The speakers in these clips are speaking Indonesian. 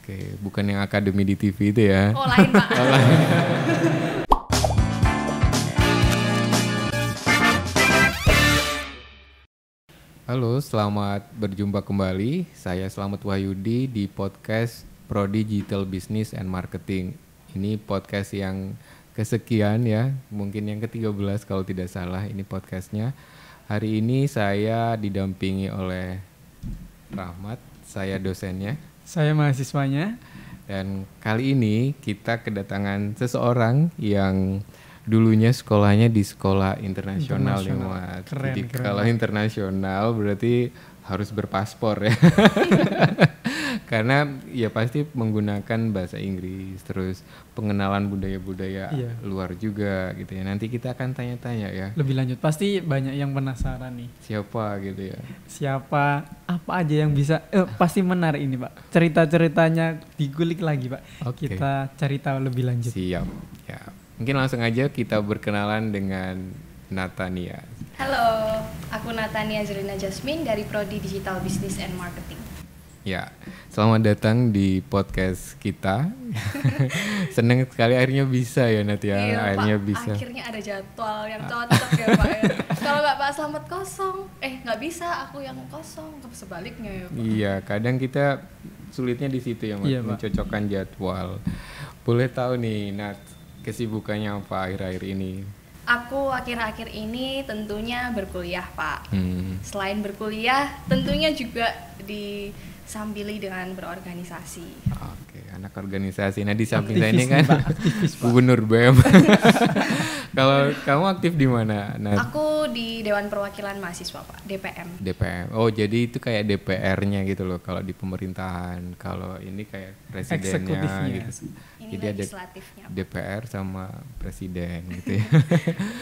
Oke, bukan yang akademi di TV itu ya. Oh lain Pak. Oh, lain. Halo, selamat berjumpa kembali. Saya Slamet Wahyudi di podcast Pro Digital Business and Marketing. Ini podcast yang kesekian ya, mungkin yang ke-13 kalau tidak salah ini podcastnya. Hari ini saya didampingi oleh Rahmat, saya dosennya. Saya mahasiswanya. Dan kali ini kita kedatangan seseorang yang dulunya sekolahnya di sekolah internasional ya Mas. Keren, Jadi keren. kalau internasional berarti harus berpaspor ya. Karena ya pasti menggunakan bahasa Inggris, terus pengenalan budaya-budaya luar juga gitu ya. Nanti kita akan tanya-tanya ya. Lebih lanjut, pasti banyak yang penasaran nih. Siapa gitu ya. Siapa, apa aja yang bisa, pasti menarik ini Pak. Cerita-ceritanya digulik lagi Pak. Oke. Kita cari tahu lebih lanjut. Siap. Ya. Mungkin langsung aja kita berkenalan dengan Natania. Halo, aku Natania Zerina Jasmine dari Prodi Digital Business and Marketing. Ya, selamat datang di podcast kita. Seneng sekali akhirnya bisa ya Nat ya, Iya, akhirnya Pak, bisa. akhirnya ada jadwal yang cocok ya Pak ya. Kalau nggak Pak Slamet kosong, nggak bisa, aku yang kosong, sebaliknya ya Pak. Iya, kadang kita sulitnya di situ ya Mas, Iya, Pak. mencocokkan jadwal. Boleh tahu nih Nat, kesibukannya apa akhir-akhir ini? Aku akhir-akhir ini tentunya berkuliah Pak. Hmm. Selain berkuliah, tentunya juga disambili dengan berorganisasi. Oke, anak organisasi. Nah di samping saya Aktivis ini kan nih, Pak. Aktivis, Pak. Gubernur BEM. Kalau kamu aktif di mana? Nat? Aku di Dewan Perwakilan Mahasiswa Pak, DPM. DPM. Oh, jadi itu kayak DPR-nya gitu loh kalau di pemerintahan. Kalau ini kayak presidennya Eksekutifnya. gitu. Ini Jadi ada legislatifnya. DPR sama presiden gitu ya.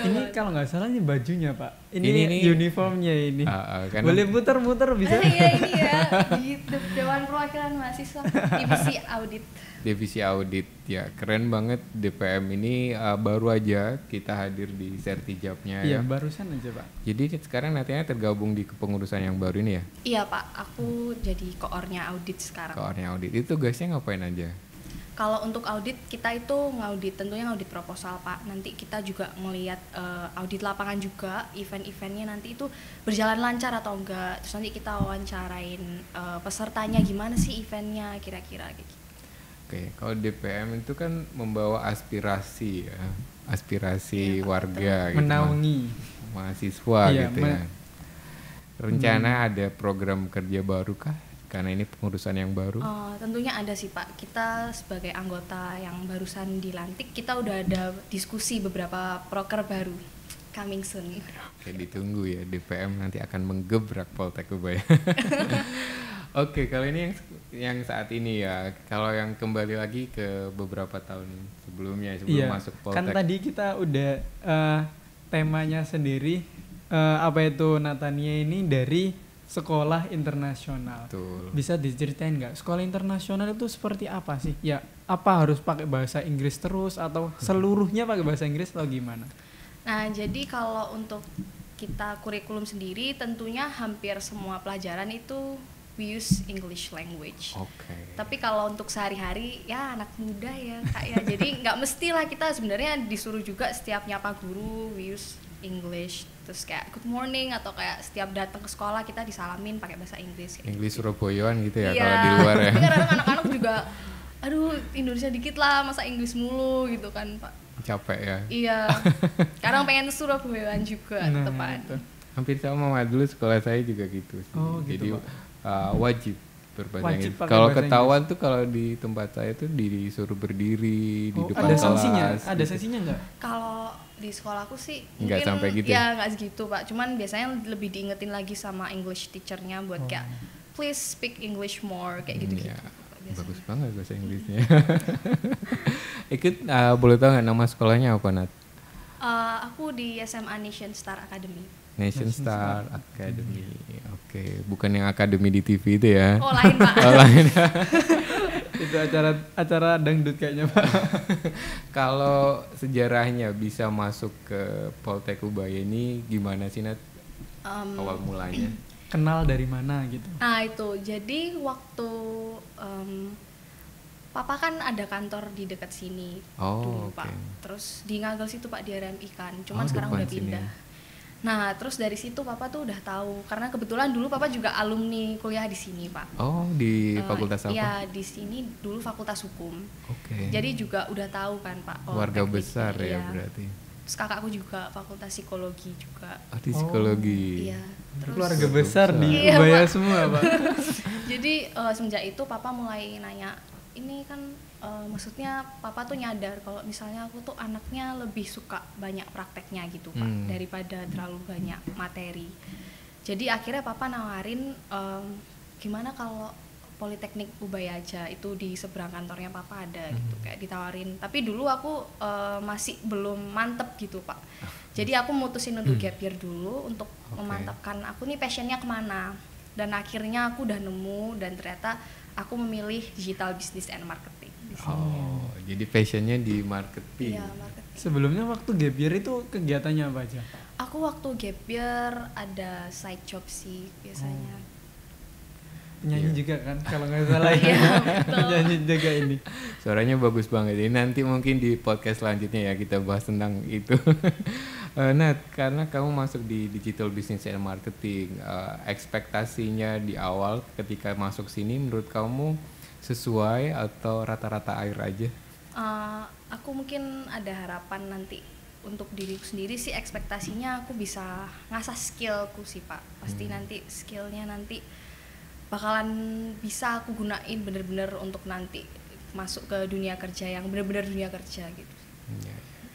Ini kalau nggak salah ini bajunya Pak. Ini Ini uniformnya ini. Kan Boleh muter-muter bisa? Iya ini ya di Dewan Perwakilan Mahasiswa Divisi Audit. Divisi audit ya, keren banget DPM ini. Baru aja kita hadir di Sertijabnya Iya, ya. barusan aja Pak. Jadi sekarang nantinya tergabung di kepengurusan yang baru ini ya. Iya Pak, aku jadi koornya audit sekarang. Koornya audit itu guysnya ngapain aja? Kalau untuk audit kita itu ngaudit, tentunya ngaudit proposal Pak. Nanti kita juga melihat audit lapangan juga, event-eventnya nanti itu berjalan lancar atau enggak. Terus nanti kita wawancarain pesertanya gimana sih eventnya kira-kira gitu. Oke, kalau DPM itu kan membawa aspirasi ya, aspirasi warga gitu, Menaungi. mahasiswa Iya, gitu ya. Rencana ada program kerja baru kah? Karena ini pengurusan yang baru. Tentunya ada sih Pak. Kita sebagai anggota yang barusan dilantik, kita udah ada diskusi beberapa proker baru. Coming soon. Oke, ditunggu ya, DPM nanti akan menggebrak Poltek Ubaya. Oke, kalau ini yang saat ini ya. Kalau yang kembali lagi ke beberapa tahun sebelum masuk Poltek. Kan tadi kita udah temanya sendiri apa itu Natania ini dari sekolah internasional. Betul. Bisa diceritain nggak sekolah internasional itu seperti apa sih? Ya apa harus pakai bahasa Inggris terus atau seluruhnya pakai bahasa Inggris atau gimana? Nah, jadi kalau untuk kita kurikulum sendiri, tentunya hampir semua pelajaran itu we use English language. Oke. Tapi kalau untuk sehari-hari ya anak muda ya Kak ya. Jadi nggak mestilah kita sebenarnya disuruh juga setiap nyapa guru we use English. Terus kayak good morning atau kayak setiap datang ke sekolah kita disalamin pakai bahasa Inggris. Inggris Surabayaan gitu ya Iya, kalau di luar ya. tapi kadang anak-anak juga aduh Indonesia dikit lah masa Inggris mulu gitu kan Pak. Capek ya. Iya. Kadang pengen Surabayaan juga teman. Itu. Hampir sama dulu sekolah saya juga gitu sih. Oh, gitu, Jadi Pak. Wajib berbahasa Wajib Inggris. pakai Kalau bahasa ketahuan tuh kalau di tempat saya tuh disuruh berdiri di depan ada kelas. sanksinya? Ada gitu. sanksinya nggak? Kalau di sekolahku sih Nggak mungkin sampai gitu ya nggak segitu Pak. Cuman biasanya lebih diingetin lagi sama English teachernya buat kayak please speak English more kayak gitu-gitu. Iya. biasanya. Bagus banget bahasa Inggrisnya. Ikut boleh tahu nggak nama sekolahnya apa Nat? Aku di SMA Nation Star Academy. Nation Star Academy. Oke, bukan yang akademi di TV itu ya. Oh lain Pak. Oh, lain. Itu acara dangdut kayaknya Pak. Kalau sejarahnya bisa masuk ke Poltek Ubaya ini gimana sih Nat? Awal mulanya? Kenal dari mana gitu? Nah itu, jadi waktu Papa kan ada kantor di dekat sini dulu oke. Pak. Terus di Ngagel situ Pak di RMI kan. Cuman Oh, sekarang depan udah sini. pindah. Nah, terus dari situ Papa tuh udah tahu karena kebetulan dulu Papa juga alumni kuliah di sini, Pak. Oh, di fakultas apa? Iya, di sini dulu Fakultas Hukum. Oke. Jadi juga udah tahu kan, Pak. Keluarga tekniknya, besar ya iya. berarti. Terus kakakku juga Fakultas Psikologi juga. Oh, di psikologi. Iya. Terus Keluarga besar di Iya, Ubaya Pak. semua, Pak. jadi semenjak itu Papa mulai nanya, ini kan maksudnya Papa tuh nyadar kalau misalnya aku tuh anaknya lebih suka banyak prakteknya gitu Pak daripada terlalu banyak materi. Jadi akhirnya Papa nawarin gimana kalau Politeknik Ubaya aja, itu di seberang kantornya Papa ada gitu, kayak ditawarin. Tapi dulu aku masih belum mantep gitu Pak. Jadi aku mutusin untuk gap year dulu untuk memantapkan aku nih passionnya kemana. Dan akhirnya aku udah nemu dan ternyata aku memilih digital business and marketing di sini. Oh, jadi passionnya di marketing. Iya, marketing. Sebelumnya waktu gap year itu kegiatannya apa aja? Aku waktu gap year ada side job sih biasanya. Nyanyi Iya. juga kan kalau nggak salah ya. Iya, betul. Nyanyi juga ini. Suaranya bagus banget. Ini nanti mungkin di podcast selanjutnya ya kita bahas tentang itu. Nat, karena kamu masuk di digital business and marketing, ekspektasinya di awal ketika masuk sini menurut kamu sesuai atau rata-rata air aja? Aku mungkin ada harapan nanti untuk diriku sendiri sih, ekspektasinya aku bisa ngasah skillku sih Pak. Pasti nanti skillnya nanti bakalan bisa aku gunain bener-bener untuk nanti masuk ke dunia kerja yang bener-bener dunia kerja gitu.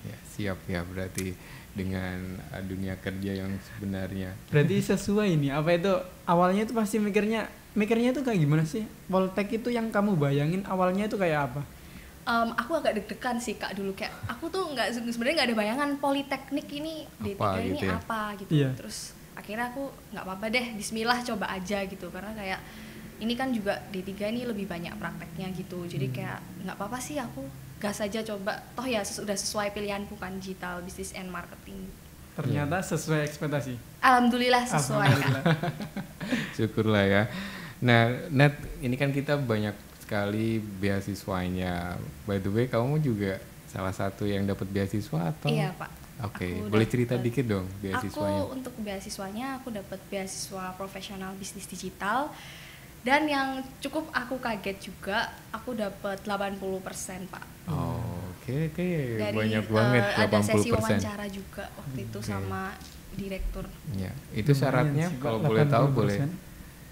Ya, siap ya berarti dengan dunia kerja yang sebenarnya. Berarti sesuai ini. Apa itu awalnya itu pasti mikirnya itu kayak gimana sih? Poltek itu yang kamu bayangin awalnya itu kayak apa? Aku agak deg-degan sih Kak dulu, kayak aku tuh sebenarnya nggak ada bayangan Politeknik ini D3 Apa ini gitu ya? apa gitu. Iya. Terus akhirnya aku nggak apa-apa deh, Bismillah coba aja gitu, karena kayak ini kan juga D3 ini lebih banyak prakteknya gitu. Jadi kayak nggak apa-apa sih, aku gas aja coba, toh ya sudah sesuai pilihanku kan, digital business and marketing. Ternyata sesuai ekspektasi. Alhamdulillah sesuai Kak. Alhamdulillah. Syukurlah ya. Nah, Nat, ini kan kita banyak sekali beasiswanya. By the way, kamu juga salah satu yang dapat beasiswa atau? Iya Pak. Oke, Aku boleh cerita dapet- dikit dong beasiswanya. Aku untuk beasiswanya aku dapat beasiswa profesional bisnis digital, dan yang cukup aku kaget juga aku dapat 80% Pak. Oh, oke, Dari banyak banget 80%. ada sesi wawancara juga waktu itu Oke. sama direktur. Ya, itu Lumayan syaratnya sih, Pak, kalau boleh tahu 80%. boleh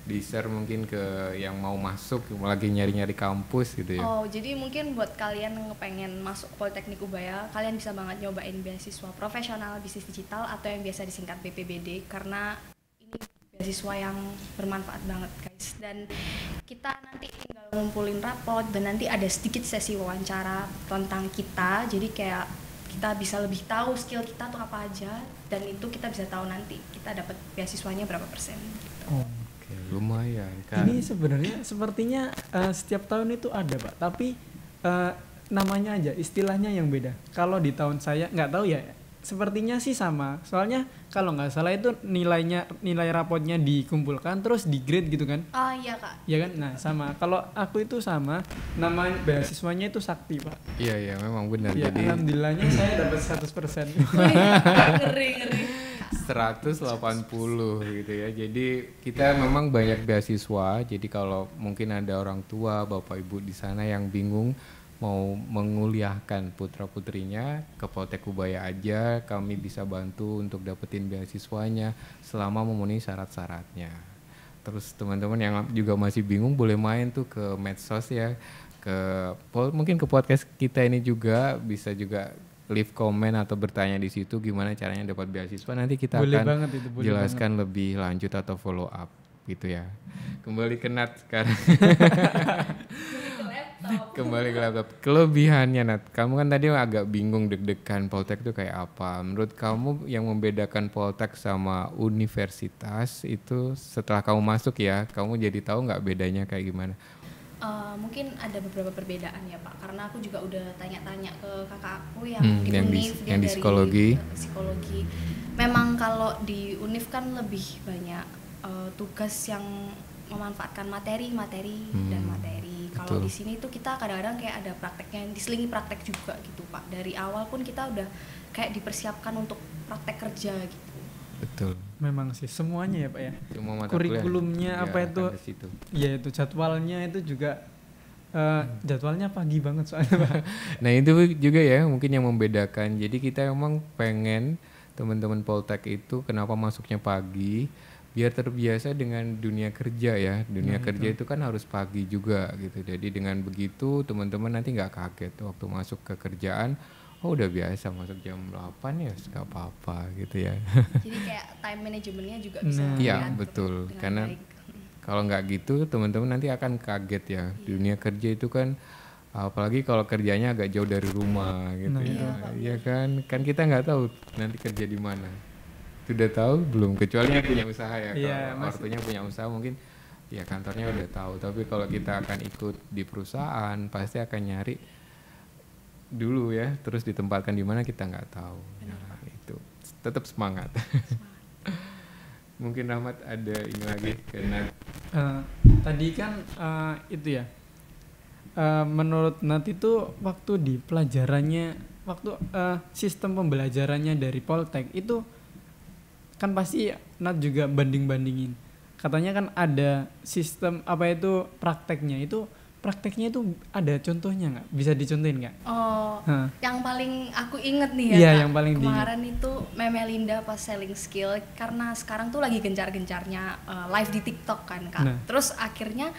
di-share mungkin ke yang mau masuk, lagi nyari-nyari kampus gitu ya. Oh, jadi mungkin buat kalian yang pengen masuk Politeknik Ubaya, kalian bisa banget nyobain beasiswa profesional bisnis digital atau yang biasa disingkat BPBD, karena ini beasiswa yang bermanfaat banget guys. Dan kita nanti tinggal ngumpulin rapot dan nanti ada sedikit sesi wawancara tentang kita, jadi kayak kita bisa lebih tahu skill kita tuh apa aja, dan itu kita bisa tahu nanti kita dapat beasiswanya berapa persen. Oh. Oke, lumayan kan. Ini sebenarnya sepertinya setiap tahun itu ada Pak, tapi namanya aja istilahnya yang beda. Kalau di tahun saya nggak tahu ya, sepertinya sih sama. Soalnya kalau nggak salah itu nilai rapotnya dikumpulkan terus di grade gitu kan? Oh iya Kak. Ya kan? Nah sama. Kalau aku itu sama, nama beasiswanya itu Sakti Pak. Iya, memang benar. Ya, Jadi alhamdulillahnya saya dapat 100%. ngeri. 180 gitu ya. Jadi kita memang banyak beasiswa. Jadi kalau mungkin ada orang tua, bapak ibu di sana yang bingung mau menguliahkan putra-putrinya ke Politek Ubaya aja, kami bisa bantu untuk dapetin beasiswanya selama memenuhi syarat-syaratnya. Terus teman-teman yang juga masih bingung boleh main tuh ke medsos ya, mungkin ke podcast kita ini juga bisa juga leave comment atau bertanya di situ gimana caranya dapat beasiswa. Nanti kita Boleh akan banget itu, boleh jelaskan lebih lanjut atau follow up gitu ya. Kembali ke Nat sekarang. Kembali ke laptop. Kelebihannya Nat, kamu kan tadi agak bingung deg-degan Poltek itu kayak apa. Menurut kamu yang membedakan Poltek sama universitas itu setelah kamu masuk ya, kamu jadi tahu nggak bedanya kayak gimana? Mungkin ada beberapa perbedaan ya Pak, karena aku juga udah tanya-tanya ke kakak aku yang di yang UNIF, dia yang di dari psikologi. psikologi. Memang kalau di UNIF kan lebih banyak tugas yang memanfaatkan materi dan materi. Kalau di sini tuh kita kadang-kadang kayak ada prakteknya, diselingi praktek juga gitu Pak. Dari awal pun kita udah kayak dipersiapkan untuk praktek kerja gitu. Betul. Memang sih semuanya ya Pak ya. Semua mata Kurikulumnya kuliah apa itu? akan ke situ. Ya itu jadwalnya itu juga jadwalnya pagi banget soalnya Pak. Nah itu juga ya mungkin yang membedakan. Jadi kita emang pengen teman-teman Poltek itu kenapa masuknya pagi, biar terbiasa dengan dunia kerja ya. Dunia kerja itu kan harus pagi juga gitu. Jadi dengan begitu teman-teman nanti nggak kaget waktu masuk ke kerjaan. Oh udah biasa masuk jam 8 ya, nggak apa-apa gitu ya. Jadi kayak time manajemennya juga bisa Iya diatur betul. dengan Karena baik. kalau nggak gitu teman-teman nanti akan kaget ya. Dunia kerja itu kan apalagi kalau kerjanya agak jauh dari rumah gitu Nah, ya. Iya kan kita nggak tahu nanti kerja di mana. Sudah tahu belum? Kecuali yang punya usaha ya. Iya, Kalau ortunya punya usaha mungkin ya kantornya udah tahu. Tapi kalau kita akan ikut di perusahaan pasti akan nyari dulu ya. Terus ditempatkan di mana kita nggak tahu. Nah, itu tetap semangat. Mungkin Rahmat ada ini lagi karena Tadi kan itu ya. Menurut Nat itu waktu di pelajarannya, waktu sistem pembelajarannya dari Poltek itu kan pasti Nat juga banding-bandingin. Katanya kan ada sistem apa itu prakteknya itu ada contohnya nggak? Bisa dicontohin nggak? Oh, yang paling aku inget nih ya Iya, Kak, yang paling kemarin itu Memelinda pas selling skill, karena sekarang tuh lagi gencar-gencarnya live di TikTok kan Kak. Nah. Terus akhirnya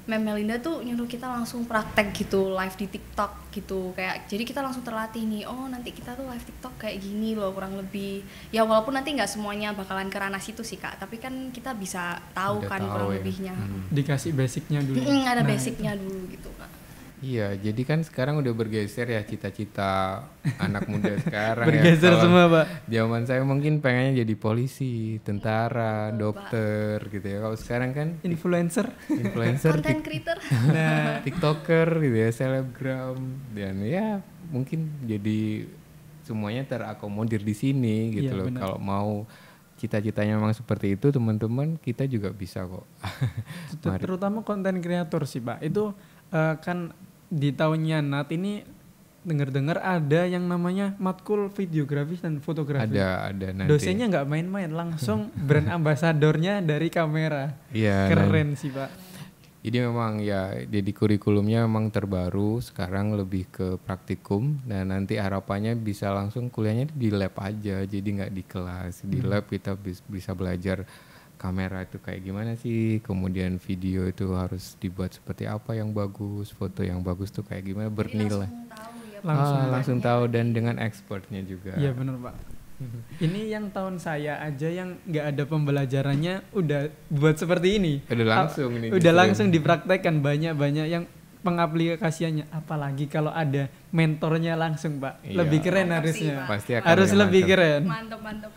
Memelinda tuh nyuruh kita langsung praktek gitu live di TikTok gitu, kayak jadi kita langsung terlatih nih, oh nanti kita tuh live TikTok kayak gini loh kurang lebih. Ya walaupun nanti nggak semuanya bakalan ke ranah situ sih Kak, tapi kan kita bisa tahu Udah kan tahu kurang ya. lebihnya. Dikasih basicnya dulu. Ada Nah, basicnya dulu gitu Kak. iya, jadi kan sekarang udah bergeser ya cita-cita anak muda sekarang Bergeser ya. Kalau semua Pak. zaman saya mungkin pengennya jadi polisi, tentara, dokter gitu ya. Kalau sekarang kan Influencer. influencer, Content creator. Nah, TikToker gitu ya, selebgram dan ya mungkin jadi semuanya terakomodir di sini gitu Iya, loh. benar. Kalau mau cita-citanya memang seperti itu teman-teman, kita juga bisa kok. Mari. terutama konten kreator sih Pak. Itu kan di tahunnya Nat ini dengar-dengar ada yang namanya matkul videografi dan fotografi. Ada nanti. Dosennya nggak main-main, langsung brand ambasadornya dari kamera. Iya, Keren sih Pak. jadi memang ya jadi kurikulumnya memang terbaru sekarang lebih ke praktikum dan nanti harapannya bisa langsung kuliahnya di lab aja, jadi nggak di kelas. Di lab kita bisa belajar kamera itu kayak gimana sih, kemudian video itu harus dibuat seperti apa yang bagus, foto yang bagus tuh kayak gimana, bernilai. Langsung tahu ya Pak. Langsung Tahu dan dengan expertnya juga. Iya benar Pak. Ini yang tahun saya aja yang nggak ada pembelajarannya udah buat seperti ini. Udah langsung ini. Udah justru. langsung dipraktekkan banyak yang pengaplikasiannya. Apalagi kalau ada mentornya langsung Pak. Iya. Lebih keren Mantap sih, harusnya. Pak. Pasti akan Harus lebih mantap. keren. Mantap.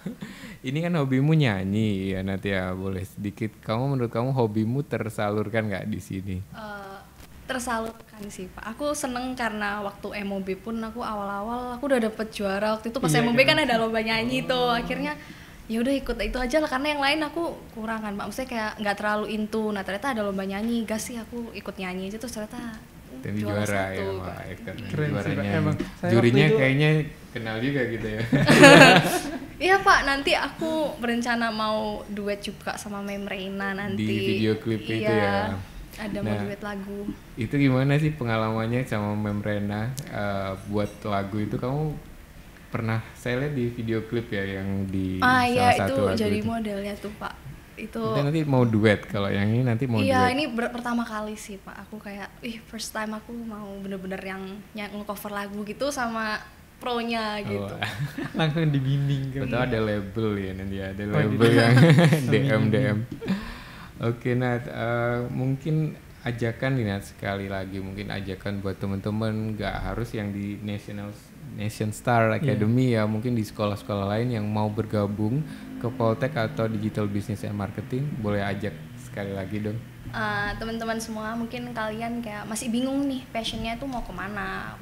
Ini kan hobimu nyanyi ya Nat ya, boleh sedikit. Menurut kamu hobimu tersalurkan nggak di sini? Tersalurkan sih Pak. Aku seneng karena waktu MOB pun aku awal-awal aku udah dapet juara waktu itu pas Iya, MOB kan? kan ada lomba nyanyi tuh. Akhirnya ya udah ikut itu aja lah, karena yang lain aku kurang kan Pak. Maksudnya kayak nggak terlalu into. Nah ternyata ada lomba nyanyi, gas sih aku ikut nyanyi aja, terus ternyata Jadi juara satu, ya Pak. Pak Eka. Keren sih, Pak. Juaranya. Emang. Saya Jurinya waktu itu- kayaknya kenal juga gitu ya. Iya Pak, nanti aku berencana mau duet juga sama Mem Reina nanti. Di video klip itu Iya, ya. ada mau Nah, duet lagu. Itu gimana sih pengalamannya sama Mem Rena buat lagu itu? Kamu pernah saya lihat di video klip ya yang di Iya salah itu satu lagu jadi itu. modelnya tuh Pak. Itu Nanti mau duet, kalau yang ini nanti mau iya, duet. ini pertama kali sih Pak. Aku kayak, first time aku mau bener-bener yang nge-cover lagu gitu sama pro-nya gitu. Oh, Langsung dibimbing kan. betul ada label ya nanti ada Oh, label gitu. yang DM. Oke Nat, mungkin ajakan nih Nat sekali lagi, mungkin ajakan buat teman-teman, nggak harus yang di Nation Star Academy ya, mungkin di sekolah-sekolah lain yang mau bergabung ke Poltek atau Digital Business and Marketing, boleh ajak sekali lagi dong. Teman-teman semua, mungkin kalian kayak masih bingung nih passionnya tuh mau kemana.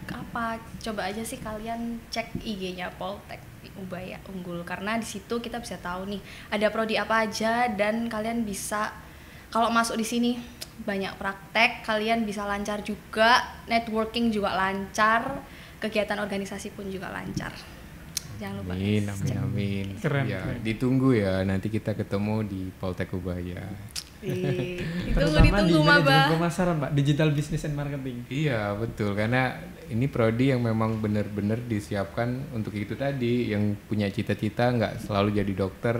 Apa? Coba aja sih kalian cek IG-nya Poltek Ubaya Unggul, karena di situ kita bisa tahu nih ada prodi apa aja dan kalian bisa kalau masuk di sini banyak praktek, kalian bisa lancar juga, networking juga lancar, kegiatan organisasi pun juga lancar. Jangan lupa. Amin. Keren, Ya, keren. ditunggu ya, nanti kita ketemu di Poltek Ubaya. Terutama di Ditunggu manajemen Maba. pemasaran Pak, digital business and marketing. Iya betul, karena ini prodi yang memang benar-benar disiapkan untuk itu tadi, yang punya cita-cita nggak selalu jadi dokter,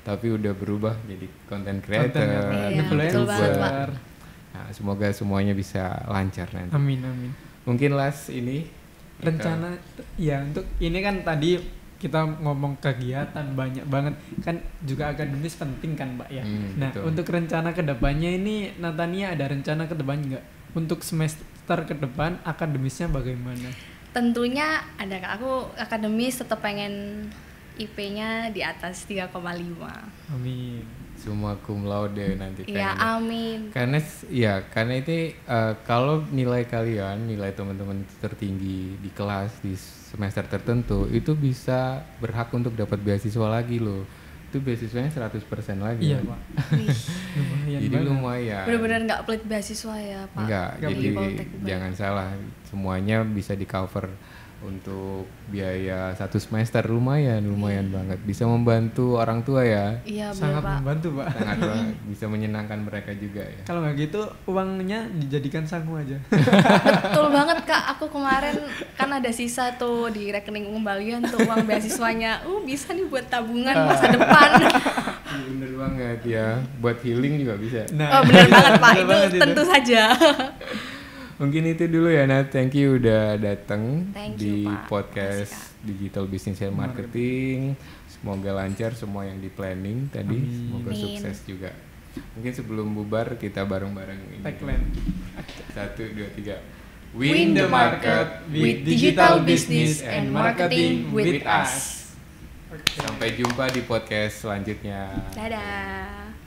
tapi udah berubah jadi content creator, Konten Iya, betul banget, Pak. influencer. Nah, semoga semuanya bisa lancar nanti. Amin amin. Mungkin Las ini Rencana ya untuk ini kan tadi kita ngomong kegiatan banyak banget kan, juga akademis penting kan Mbak ya. Nah betul. untuk rencana kedepannya ini Natania ada rencana kedepannya nggak untuk semester ke depan akademisnya bagaimana? Tentunya ada Kak, aku akademis tetap pengen IP-nya di atas 3,5. Amin. semua cum laude nanti Iya, pengennya. amin. Karena itu kalau nilai kalian, nilai teman-teman tertinggi di kelas di semester tertentu itu bisa berhak untuk dapat beasiswa lagi loh. Itu beasiswanya 100% lagi. Iya kan? Pak. Wih, Lumayan Jadi banget. lumayan. bener-bener nggak pelit beasiswa ya Pak. Enggak, Nggak jadi di Poltek Ubaya. jangan salah, semuanya bisa di cover untuk biaya 1 semester, lumayan banget, bisa membantu orang tua ya, Iya bener Sangat Pak. membantu Pak. sangat banget, bisa menyenangkan mereka juga ya. Kalau nggak gitu uangnya dijadikan sangu aja. Betul banget Kak, aku kemarin kan ada sisa tuh di rekening pengembalian tuh uang beasiswanya. Bisa nih buat tabungan masa depan. Iya, bener banget ya, buat healing juga bisa. Nah, Oh bener banget Pak, bener itu banget itu. tentu saja. Mungkin itu dulu ya Nat, thank you udah datang Thank di you, Pak. podcast Makasih, Digital Business and Marketing. Semoga lancar semua yang di planning tadi, Amin. semoga Amin. sukses juga. Mungkin sebelum bubar kita bareng-bareng ini. Tagline. 1, 2, 3. Win the market with digital business and marketing with us. Sampai jumpa di podcast selanjutnya. Dadah.